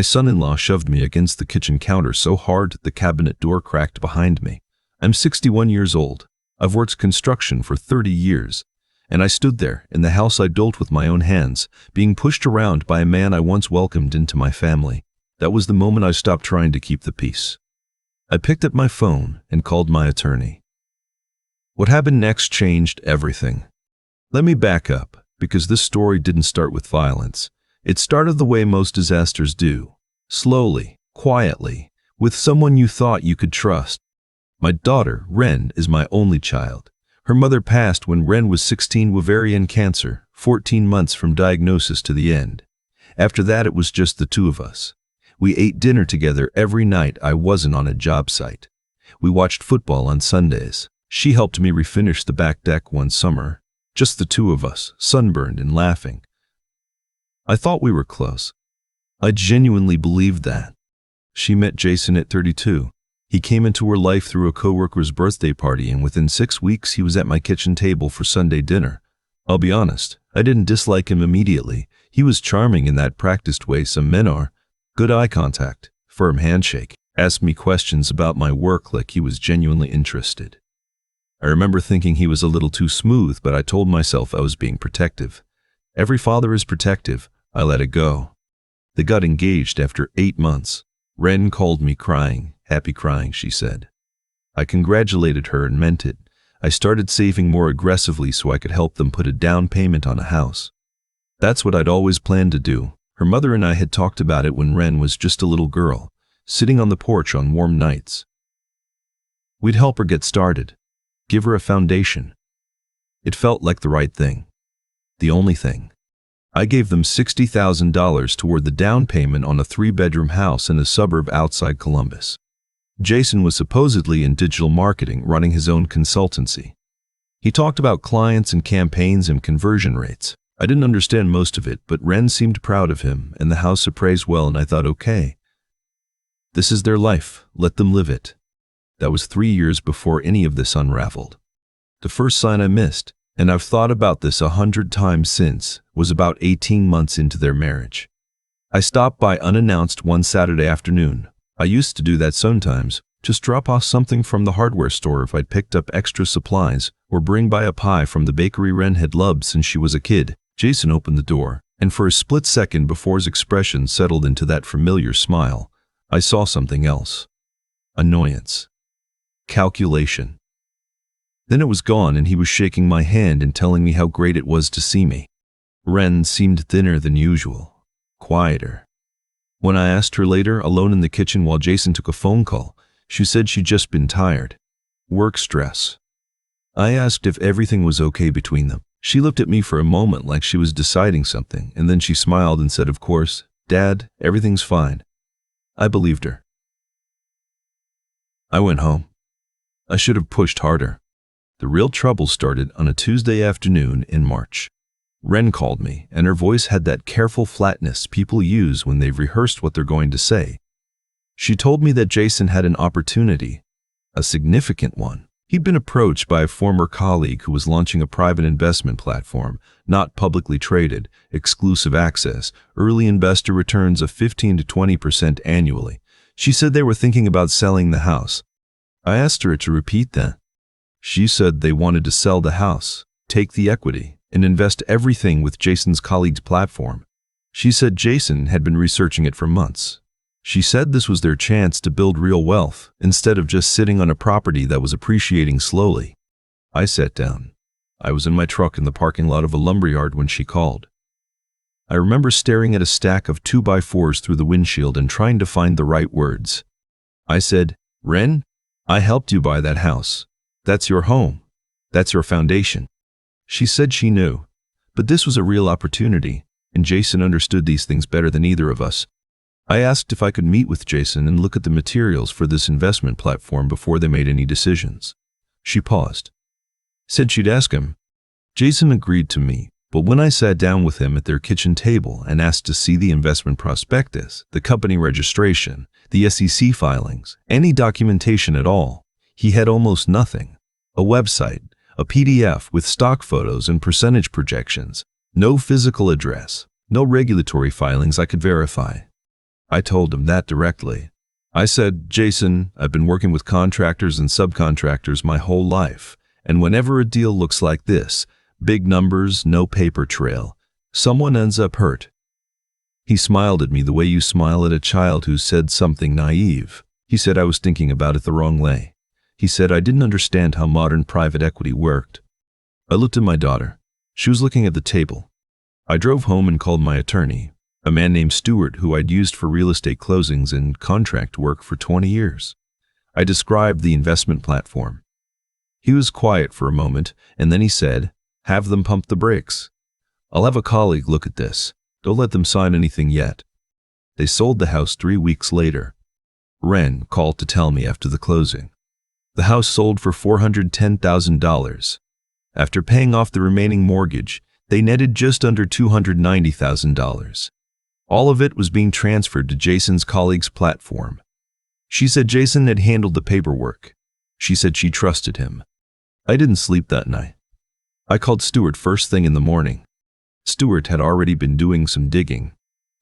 My son-in-law shoved me against the kitchen counter so hard the cabinet door cracked behind me. I'm 61 years old. I've worked construction for 30 years. And I stood there, in the house I built with my own hands, being pushed around by a man I once welcomed into my family. That was the moment I stopped trying to keep the peace. I picked up my phone and called my attorney. What happened next changed everything. Let me back up, because this story didn't start with violence. It started the way most disasters do. Slowly, quietly, with someone you thought you could trust. My daughter, Ren, is my only child. Her mother passed when Ren was 16 with ovarian cancer, 14 months from diagnosis to the end. After that, it was just the two of us. We ate dinner together every night I wasn't on a job site. We watched football on Sundays. She helped me refinish the back deck one summer. Just the two of us, sunburned and laughing. I thought we were close. I genuinely believed that. She met Jason at 32. He came into her life through a coworker's birthday party, and within 6 weeks he was at my kitchen table for Sunday dinner. I'll be honest, I didn't dislike him immediately. He was charming in that practiced way some men are. Good eye contact, firm handshake, asked me questions about my work like he was genuinely interested. I remember thinking he was a little too smooth, but I told myself I was being protective. Every father is protective. I let it go. They got engaged after 8 months. Ren called me crying, happy crying, she said. I congratulated her and meant it. I started saving more aggressively so I could help them put a down payment on a house. That's what I'd always planned to do. Her mother and I had talked about it when Ren was just a little girl, sitting on the porch on warm nights. We'd help her get started, give her a foundation. It felt like the right thing. The only thing. I gave them $60,000 toward the down payment on a 3-bedroom house in a suburb outside Columbus. Jason was supposedly in digital marketing, running his own consultancy. He talked about clients and campaigns and conversion rates. I didn't understand most of it, but Ren seemed proud of him, and the house appraised well, and I thought, okay. This is their life. Let them live it. That was 3 years before any of this unraveled. The first sign I missed, and I've thought about this 100 times since, was about 18 months into their marriage. I stopped by unannounced one Saturday afternoon. I used to do that sometimes, just drop off something from the hardware store if I'd picked up extra supplies, or bring by a pie from the bakery Ren had loved since she was a kid. Jason opened the door, and for a split second before his expression settled into that familiar smile, I saw something else. Annoyance. Calculation. Then it was gone, and he was shaking my hand and telling me how great it was to see me. Ren seemed thinner than usual, quieter. When I asked her later, alone in the kitchen while Jason took a phone call, she said she'd just been tired. Work stress. I asked if everything was okay between them. She looked at me for a moment like she was deciding something, and then she smiled and said, "Of course, Dad, everything's fine." I believed her. I went home. I should have pushed harder. The real trouble started on a Tuesday afternoon in March. Ren called me, and her voice had that careful flatness people use when they've rehearsed what they're going to say. She told me that Jason had an opportunity, a significant one. He'd been approached by a former colleague who was launching a private investment platform, not publicly traded, exclusive access, early investor returns of 15 to 20% annually. She said they were thinking about selling the house. I asked her to repeat that. She said they wanted to sell the house, take the equity, and invest everything with Jason's colleague's platform. She said Jason had been researching it for months. She said this was their chance to build real wealth, instead of just sitting on a property that was appreciating slowly. I sat down. I was in my truck in the parking lot of a lumberyard when she called. I remember staring at a stack of 2x4s through the windshield and trying to find the right words. I said, "Ren, I helped you buy that house. That's your home. That's your foundation." She said she knew, but this was a real opportunity, and Jason understood these things better than either of us. I asked if I could meet with Jason and look at the materials for this investment platform before they made any decisions. She paused, said she'd ask him. Jason agreed to meet, but when I sat down with him at their kitchen table and asked to see the investment prospectus, the company registration, the SEC filings, any documentation at all, he had almost nothing. A website, a PDF with stock photos and percentage projections, no physical address, no regulatory filings I could verify. I told him that directly. I said, Jason, I've been working with contractors and subcontractors my whole life, and whenever a deal looks like this, big numbers, no paper trail, someone ends up hurt. He smiled at me the way you smile at a child who said something naive. He said I was thinking about it the wrong way. He said I didn't understand how modern private equity worked. I looked at my daughter. She was looking at the table. I drove home and called my attorney, a man named Stuart who I'd used for real estate closings and contract work for 20 years. I described the investment platform. He was quiet for a moment, and then he said, have them pump the brakes. I'll have a colleague look at this. Don't let them sign anything yet. They sold the house 3 weeks later. Ren called to tell me after the closing. The house sold for $410,000. After paying off the remaining mortgage, they netted just under $290,000. All of it was being transferred to Jason's colleague's platform. She said Jason had handled the paperwork. She said she trusted him. I didn't sleep that night. I called Stuart first thing in the morning. Stuart had already been doing some digging.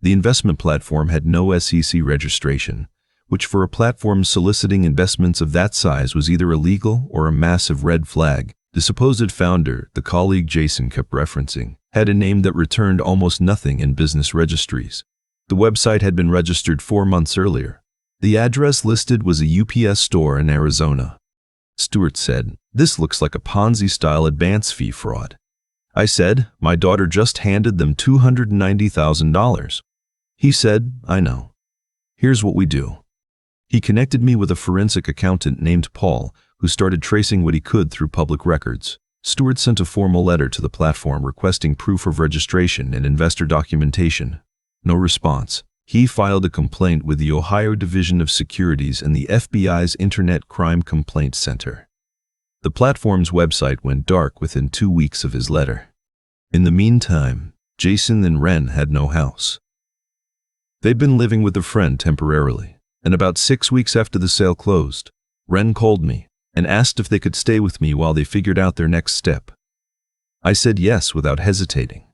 The investment platform had no SEC registration, which for a platform soliciting investments of that size was either illegal or a massive red flag. The supposed founder, the colleague Jason kept referencing, had a name that returned almost nothing in business registries. The website had been registered 4 months earlier. The address listed was a UPS store in Arizona. Stuart said, this looks like a Ponzi-style advance fee fraud. I said, my daughter just handed them $290,000. He said, I know. Here's what we do. He connected me with a forensic accountant named Paul, who started tracing what he could through public records. Stuart sent a formal letter to the platform requesting proof of registration and investor documentation. No response. He filed a complaint with the Ohio Division of Securities and the FBI's Internet Crime Complaint Center. The platform's website went dark within 2 weeks of his letter. In the meantime, Jason and Ren had no house. They'd been living with a friend temporarily, and about 6 weeks after the sale closed, Ren called me and asked if they could stay with me while they figured out their next step. I said yes without hesitating.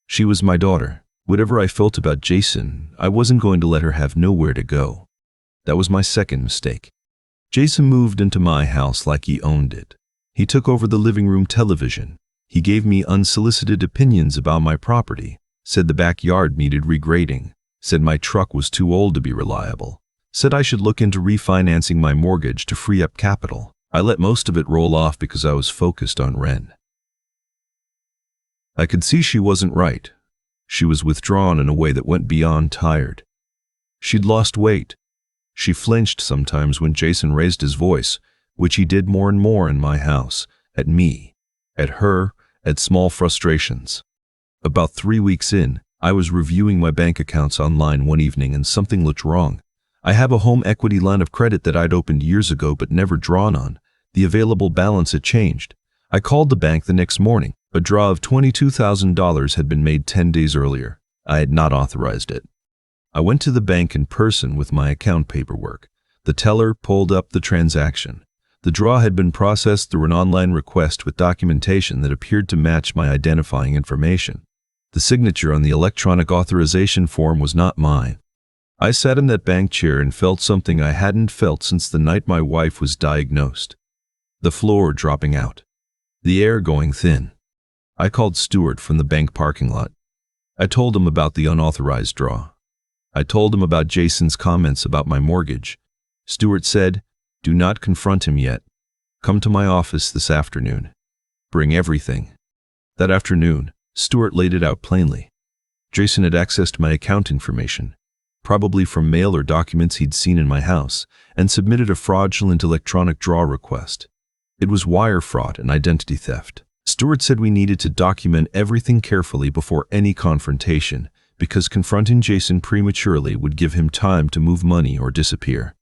She was my daughter. Whatever I felt about Jason, I wasn't going to let her have nowhere to go. That was my second mistake. Jason moved into my house like he owned it. He took over the living room television. He gave me unsolicited opinions about my property, said the backyard needed regrading, said my truck was too old to be reliable, said I should look into refinancing my mortgage to free up capital. I let most of it roll off because I was focused on Ren. I could see she wasn't right. She was withdrawn in a way that went beyond tired. She'd lost weight. She flinched sometimes when Jason raised his voice, which he did more and more in my house, at me, at her, at small frustrations. About 3 weeks in, I was reviewing my bank accounts online one evening and something looked wrong. I have a home equity line of credit that I'd opened years ago but never drawn on. The available balance had changed. I called the bank the next morning. A draw of $22,000 had been made 10 days earlier. I had not authorized it. I went to the bank in person with my account paperwork. The teller pulled up the transaction. The draw had been processed through an online request with documentation that appeared to match my identifying information. The signature on the electronic authorization form was not mine. I sat in that bank chair and felt something I hadn't felt since the night my wife was diagnosed. The floor dropping out. The air going thin. I called Stuart from the bank parking lot. I told him about the unauthorized draw. I told him about Jason's comments about my mortgage. Stuart said, do not confront him yet. Come to my office this afternoon. Bring everything. That afternoon, Stuart laid it out plainly. Jason had accessed my account information, probably from mail or documents he'd seen in my house, and submitted a fraudulent electronic draw request. It was wire fraud and identity theft. Stuart said we needed to document everything carefully before any confrontation, because confronting Jason prematurely would give him time to move money or disappear.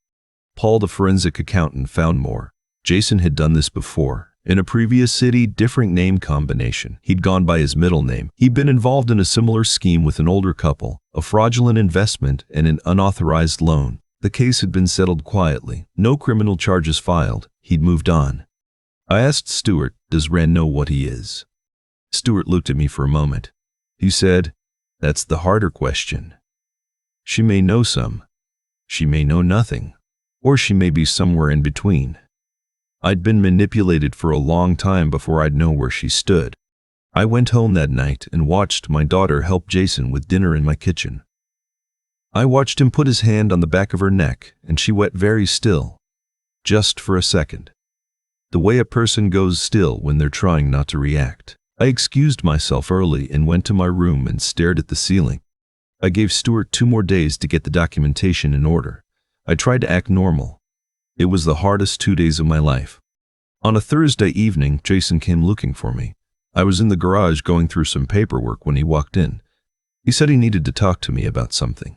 Paul, the forensic accountant, found more. Jason had done this before. In a previous city, different name combination. He'd gone by his middle name. He'd been involved in a similar scheme with an older couple, a fraudulent investment, and an unauthorized loan. The case had been settled quietly. No criminal charges filed. He'd moved on. I asked Stuart, does Ren know what he is? Stuart looked at me for a moment. He said, that's the harder question. She may know some. She may know nothing. Or she may be somewhere in between. I'd been manipulated for a long time before I'd know where she stood. I went home that night and watched my daughter help Jason with dinner in my kitchen. I watched him put his hand on the back of her neck, and she went very still. Just for a second. The way a person goes still when they're trying not to react. I excused myself early and went to my room and stared at the ceiling. I gave Stuart 2 more days to get the documentation in order. I tried to act normal. It was the hardest 2 days of my life. On a Thursday evening, Jason came looking for me. I was in the garage going through some paperwork when he walked in. He said he needed to talk to me about something.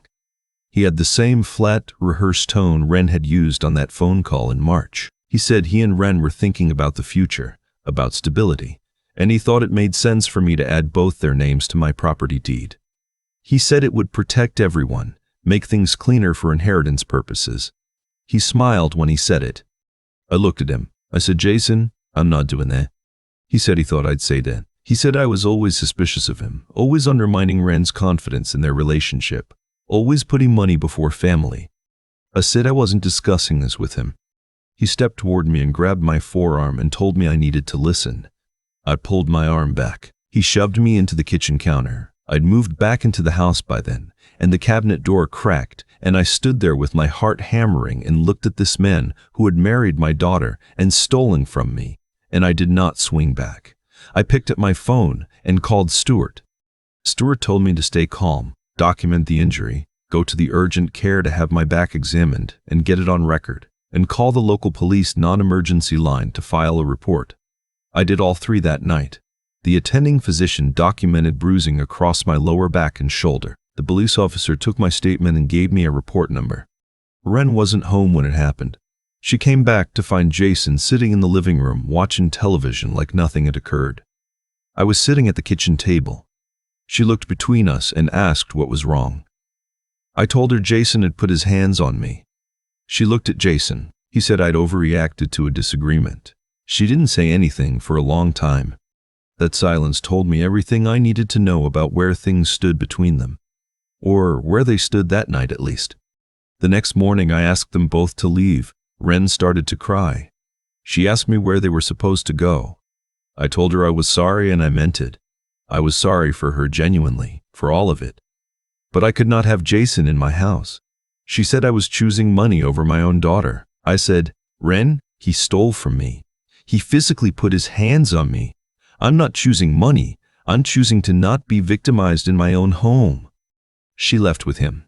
He had the same flat, rehearsed tone Ren had used on that phone call in March. He said he and Ren were thinking about the future, about stability, and he thought it made sense for me to add both their names to my property deed. He said it would protect everyone, make things cleaner for inheritance purposes. He smiled when he said it. I looked at him. I said, Jason, I'm not doing that. He said he thought I'd say that. He said I was always suspicious of him, always undermining Ren's confidence in their relationship, always putting money before family. I said I wasn't discussing this with him. He stepped toward me and grabbed my forearm and told me I needed to listen. I pulled my arm back. He shoved me into the kitchen counter. I'd moved back into the house by then, and the cabinet door cracked, and I stood there with my heart hammering and looked at this man who had married my daughter and stolen from me, and I did not swing back. I picked up my phone and called Stuart. Stuart told me to stay calm, document the injury, go to the urgent care to have my back examined and get it on record, and call the local police non-emergency line to file a report. I did all 3 that night. The attending physician documented bruising across my lower back and shoulder. The police officer took my statement and gave me a report number. Ren wasn't home when it happened. She came back to find Jason sitting in the living room watching television like nothing had occurred. I was sitting at the kitchen table. She looked between us and asked what was wrong. I told her Jason had put his hands on me. She looked at Jason. He said I'd overreacted to a disagreement. She didn't say anything for a long time. That silence told me everything I needed to know about where things stood between them. Or where they stood that night at least. The next morning I asked them both to leave. Ren started to cry. She asked me where they were supposed to go. I told her I was sorry and I meant it. I was sorry for her genuinely, for all of it. But I could not have Jason in my house. She said I was choosing money over my own daughter. I said, Ren, he stole from me. He physically put his hands on me. I'm not choosing money. I'm choosing to not be victimized in my own home. She left with him.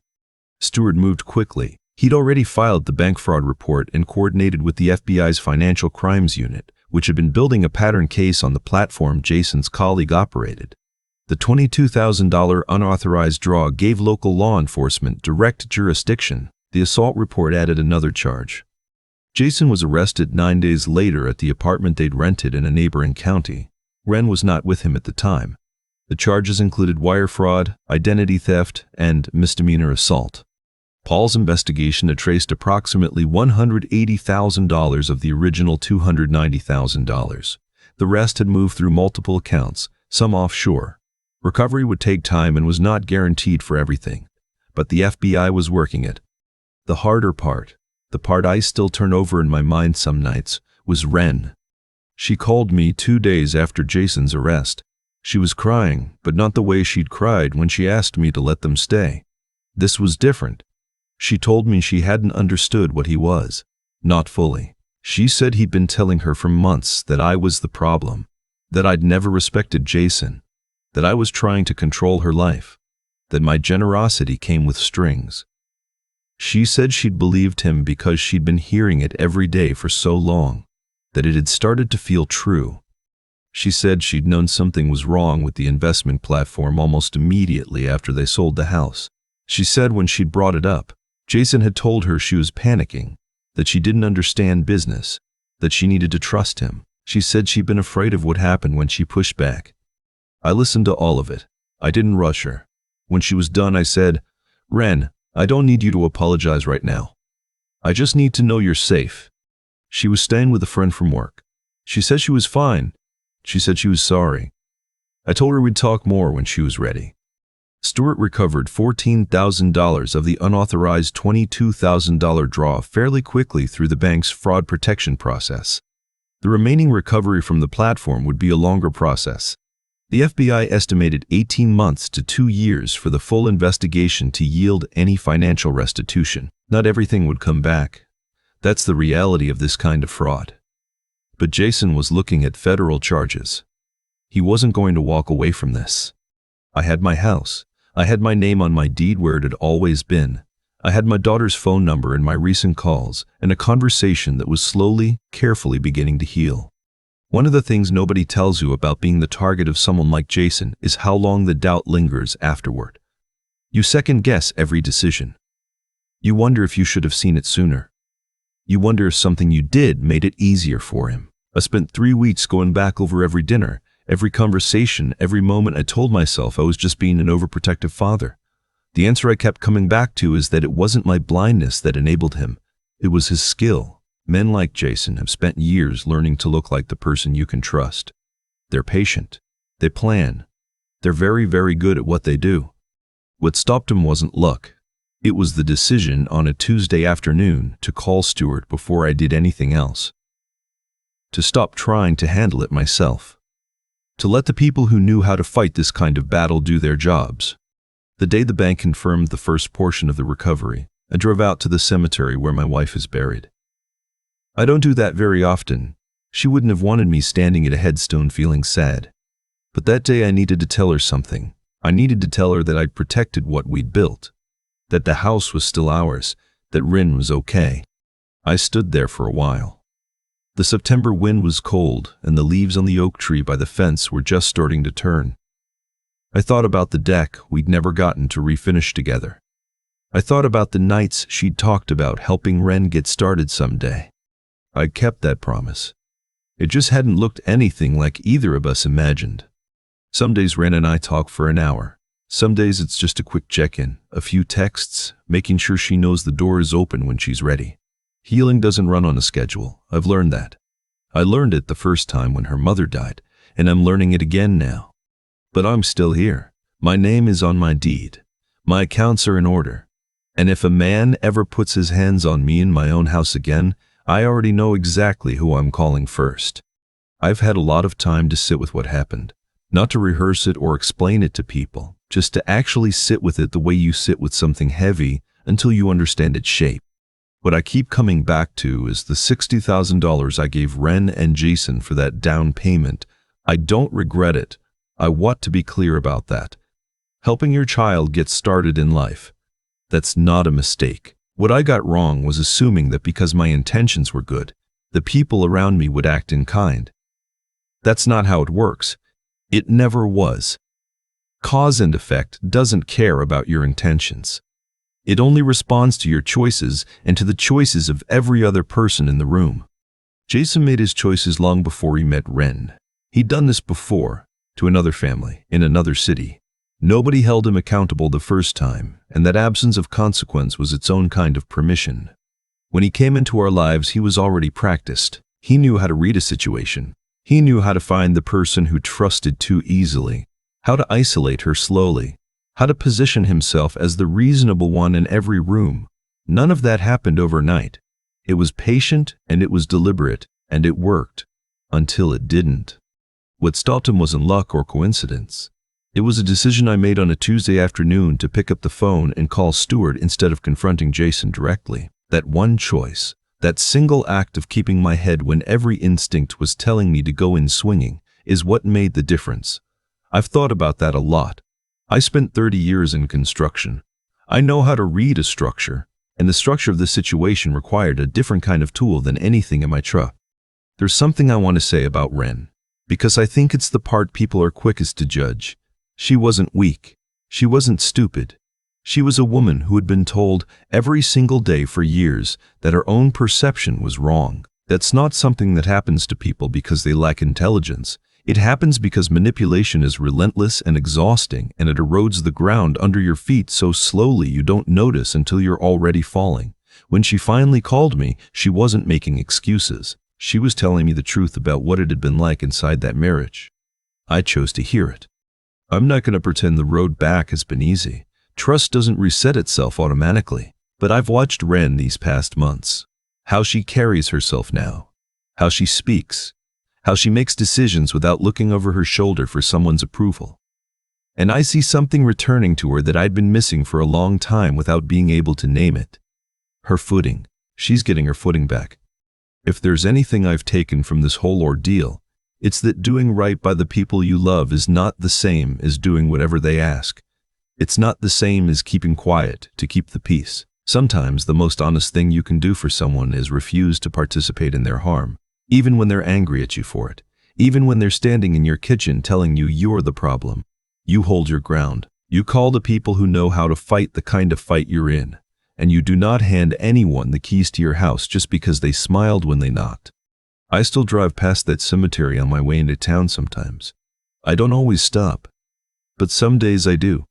Stuart moved quickly. He'd already filed the bank fraud report and coordinated with the FBI's Financial Crimes Unit, which had been building a pattern case on the platform Jason's colleague operated. The $22,000 unauthorized draw gave local law enforcement direct jurisdiction. The assault report added another charge. Jason was arrested 9 days later at the apartment they'd rented in a neighboring county. Ren was not with him at the time. The charges included wire fraud, identity theft, and misdemeanor assault. Paul's investigation had traced approximately $180,000 of the original $290,000. The rest had moved through multiple accounts, some offshore. Recovery would take time and was not guaranteed for everything, but the FBI was working it. The harder part, the part I still turn over in my mind some nights, was Ren. She called me 2 days after Jason's arrest. She was crying, but not the way she'd cried when she asked me to let them stay. This was different. She told me she hadn't understood what he was. Not fully. She said he'd been telling her for months that I was the problem, that I'd never respected Jason, that I was trying to control her life, that my generosity came with strings. She said she'd believed him because she'd been hearing it every day for so long, that it had started to feel true. She said she'd known something was wrong with the investment platform almost immediately after they sold the house. She said when she'd brought it up, Jason had told her she was panicking, that she didn't understand business, that she needed to trust him. She said she'd been afraid of what happened when she pushed back. I listened to all of it. I didn't rush her. When she was done, I said, Ren, I don't need you to apologize right now. I just need to know you're safe. She was staying with a friend from work. She said she was fine. She said she was sorry. I told her we'd talk more when she was ready. Stewart recovered $14,000 of the unauthorized $22,000 draw fairly quickly through the bank's fraud protection process. The remaining recovery from the platform would be a longer process. The FBI estimated 18 months to 2 years for the full investigation to yield any financial restitution. Not everything would come back. That's the reality of this kind of fraud. But Jason was looking at federal charges. He wasn't going to walk away from this. I had my house. I had my name on my deed where it had always been. I had my daughter's phone number and my recent calls, and a conversation that was slowly, carefully beginning to heal. One of the things nobody tells you about being the target of someone like Jason is how long the doubt lingers afterward. You second-guess every decision. You wonder if you should have seen it sooner. You wonder if something you did made it easier for him. I spent 3 weeks going back over every dinner, every conversation, every moment I told myself I was just being an overprotective father. The answer I kept coming back to is that it wasn't my blindness that enabled him. It was his skill. Men like Jason have spent years learning to look like the person you can trust. They're patient. They plan. They're very, very good at what they do. What stopped him wasn't luck. It was the decision on a Tuesday afternoon to call Stewart before I did anything else. To stop trying to handle it myself. To let the people who knew how to fight this kind of battle do their jobs. The day the bank confirmed the first portion of the recovery, I drove out to the cemetery where my wife is buried. I don't do that very often. She wouldn't have wanted me standing at a headstone feeling sad. But that day I needed to tell her something. I needed to tell her that I'd protected what we'd built. That the house was still ours. That Rin was okay. I stood there for a while. The September wind was cold, and the leaves on the oak tree by the fence were just starting to turn. I thought about the deck we'd never gotten to refinish together. I thought about the nights she'd talked about helping Ren get started someday. I'd kept that promise. It just hadn't looked anything like either of us imagined. Some days Ren and I talk for an hour. Some days it's just a quick check-in, a few texts, making sure she knows the door is open when she's ready. Healing doesn't run on a schedule. I've learned that. I learned it the first time when her mother died, and I'm learning it again now. But I'm still here. My name is on my deed. My accounts are in order. And if a man ever puts his hands on me in my own house again, I already know exactly who I'm calling first. I've had a lot of time to sit with what happened, not to rehearse it or explain it to people, just to actually sit with it the way you sit with something heavy until you understand its shape. What I keep coming back to is the $60,000 I gave Ren and Jason for that down payment. I don't regret it. I want to be clear about that. Helping your child get started in life. That's not a mistake. What I got wrong was assuming that because my intentions were good, the people around me would act in kind. That's not how it works. It never was. Cause and effect doesn't care about your intentions. It only responds to your choices and to the choices of every other person in the room. Jason made his choices long before he met Ren. He'd done this before, to another family, in another city. Nobody held him accountable the first time, and that absence of consequence was its own kind of permission. When he came into our lives, he was already practiced. He knew how to read a situation. He knew how to find the person who trusted too easily, how to isolate her slowly, how to position himself as the reasonable one in every room. None of that happened overnight. It was patient and it was deliberate, and it worked. Until it didn't. What stopped him wasn't luck or coincidence. It was a decision I made on a Tuesday afternoon to pick up the phone and call Stewart instead of confronting Jason directly. That one choice, that single act of keeping my head when every instinct was telling me to go in swinging, is what made the difference. I've thought about that a lot. I spent 30 years in construction. I know how to read a structure, and the structure of the situation required a different kind of tool than anything in my truck. There's something I want to say about Ren, because I think it's the part people are quickest to judge. She wasn't weak. She wasn't stupid. She was a woman who had been told every single day for years that her own perception was wrong. That's not something that happens to people because they lack intelligence. It happens because manipulation is relentless and exhausting, and it erodes the ground under your feet so slowly you don't notice until you're already falling. When she finally called me, she wasn't making excuses. She was telling me the truth about what it had been like inside that marriage. I chose to hear it. I'm not going to pretend the road back has been easy. Trust doesn't reset itself automatically. But I've watched Ren these past months. How she carries herself now. How she speaks. How she makes decisions without looking over her shoulder for someone's approval. And I see something returning to her that I'd been missing for a long time without being able to name it. Her footing. She's getting her footing back. If there's anything I've taken from this whole ordeal, it's that doing right by the people you love is not the same as doing whatever they ask. It's not the same as keeping quiet to keep the peace. Sometimes the most honest thing you can do for someone is refuse to participate in their harm, even when they're angry at you for it, even when they're standing in your kitchen telling you you're the problem. You hold your ground. You call the people who know how to fight the kind of fight you're in, and you do not hand anyone the keys to your house just because they smiled when they knocked. I still drive past that cemetery on my way into town sometimes. I don't always stop, but some days I do.